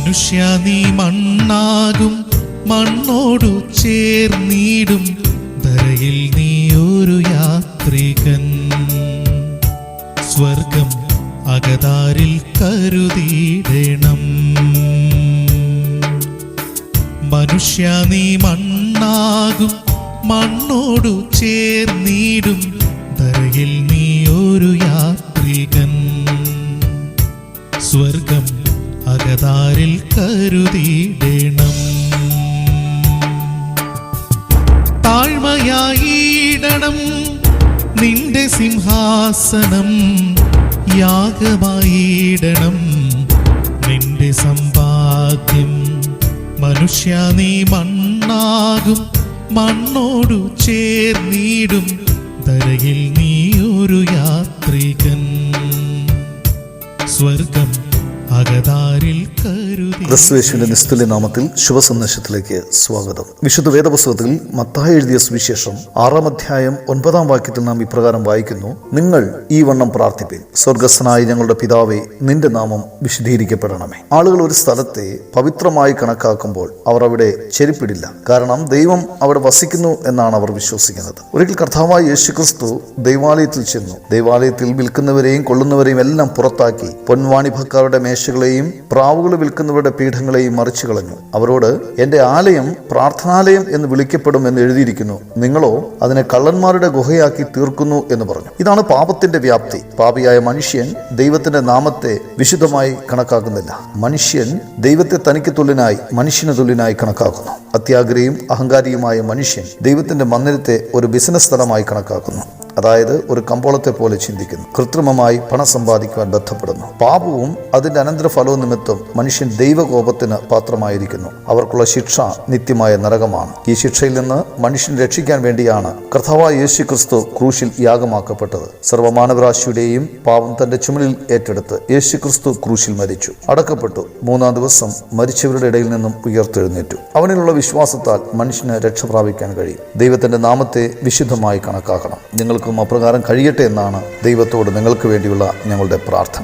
മനുഷ്യ നീ മണ്ണാകും, മണ്ണോടു ചേർന്നിടും, ധരയിൽ നീ ഒരു യാത്രികൻ. സ്വർഗം അകതാരിൽ കരുതിയിടണം. മനുഷ്യ നീ മണ്ണാകും, മണ്ണോടു ചേർന്നിടും, ധരയിൽ നീ ഒരു യാത്രികൻ. സ്വർഗം അകതാരിൽ കരുതിയിടണം. താഴ്മയായിടണം നിന്റെ സിംഹാസനം, യാഗമായിടണം നിന്റെ സമ്പാദ്യം. മനുഷ്യ നീ മണ്ണാകും, മണ്ണോടു ചേർന്നിടും, ധരയിൽ നീ ഒരു യാത്രികൻ. സ്വർഗം അകതാരിൽ കരുതി. ക്രിസ്തുയേശുവിന്റെ നിസ്തുല്യ നാമത്തിൽ ശുഭസന്ദേശത്തിലേക്ക് സ്വാഗതം. വിശുദ്ധ വേദപുസ്തകത്തിൽ മത്തായി എഴുതിയ സുവിശേഷം 6-ാം അധ്യായം 9-ാം വാക്യത്തിൽ നാം ഇപ്രകാരം വായിക്കുന്നു: നിങ്ങൾ ഈ വണ്ണം പ്രാർത്ഥിപ്പിൻ, സ്വർഗസ്ഥനായ ഞങ്ങളുടെ പിതാവേ, നിന്റെ നാമം വിശുദ്ധീകരിക്കപ്പെടണമേ. ആളുകൾ ഒരു സ്ഥലത്തെ പവിത്രമായി കണക്കാക്കുമ്പോൾ അവർ അവിടെ ചെരുപ്പിടില്ല. കാരണം ദൈവം അവിടെ വസിക്കുന്നു എന്നാണ് അവർ വിശ്വസിക്കുന്നത്. ഒരിക്കൽ കർത്താവായ യേശുക്രിസ്തു ദൈവാലയത്തിൽ ചെന്നു. ദൈവാലയത്തിൽ വിൽക്കുന്നവരെയും കൊള്ളുന്നവരെയും എല്ലാം പുറത്താക്കി പൊൻവാണിഭക്കാരുടെ മേശകളെയും പ്രാവുകൾ വിൽക്കുന്നവരുടെ പീഠങ്ങളെയും മറിച്ചു കളഞ്ഞു. അവരോട്, എന്റെ ആലയം പ്രാർത്ഥനാലയം എന്ന് വിളിക്കപ്പെടും എന്ന് എഴുതിയിരിക്കുന്നു, നിങ്ങളോ അതിനെ കള്ളന്മാരുടെ ഗുഹയാക്കി തീർക്കുന്നു എന്ന് പറഞ്ഞു. ഇതാണ് പാപത്തിന്റെ വ്യാപ്തി. പാപിയായ മനുഷ്യൻ ദൈവത്തിന്റെ നാമത്തെ വിശുദ്ധമായി കണക്കാക്കുന്നില്ല. മനുഷ്യൻ ദൈവത്തെ തനിക്ക് തുല്യനായി, മനുഷ്യന് തുല്യനായി കണക്കാക്കുന്നു. അത്യാഗ്രഹിയും അഹങ്കാരിയുമായ മനുഷ്യൻ ദൈവത്തിന്റെ മന്ദിരത്തെ ഒരു ബിസിനസ് സ്ഥലമായി കണക്കാക്കുന്നു. അതായത് ഒരു കമ്പോളത്തെ പോലെ ചിന്തിക്കുന്നു. കൃത്രിമമായി പണം സമ്പാദിക്കുവാൻ ബന്ധപ്പെടുന്നു. പാപവും അതിന്റെ അനന്തരഫലവും നിമിത്തം മനുഷ്യൻ ദൈവകോപത്തിന് പാത്രമായിരിക്കുന്നു. അവർക്കുള്ള ശിക്ഷ നിത്യമായ നരകമാണ്. ഈ ശിക്ഷയിൽ നിന്ന് മനുഷ്യൻ രക്ഷിക്കാൻ വേണ്ടിയാണ് കർത്താവായ യേശുക്രിസ്തു ക്രൂശിൽ യാഗമാക്കപ്പെട്ടത്. സർവ്വമാനവരാശിയുടെയും പാപം തന്റെ ചുമലിൽ ഏറ്റെടുത്ത് യേശുക്രിസ്തു ക്രൂശിൽ മരിച്ചു, അടക്കപ്പെട്ടു. 3-ാം ദിവസം മരിച്ചവരുടെ ഇടയിൽ നിന്നും ഉയർത്തെഴുന്നേറ്റു. അവനിലുള്ള വിശ്വാസത്താൽ മനുഷ്യന് രക്ഷ പ്രാപിക്കാൻ കഴിയും. ദൈവത്തിന്റെ നാമത്തെ വിശുദ്ധമായി കണക്കാക്കണം. നിങ്ങൾക്കും അപ്രകാരം കഴിയട്ടെ എന്നാണ് ദൈവത്തോട് നിങ്ങൾക്ക് വേണ്ടിയുള്ള ഞങ്ങളുടെ പ്രാർത്ഥന.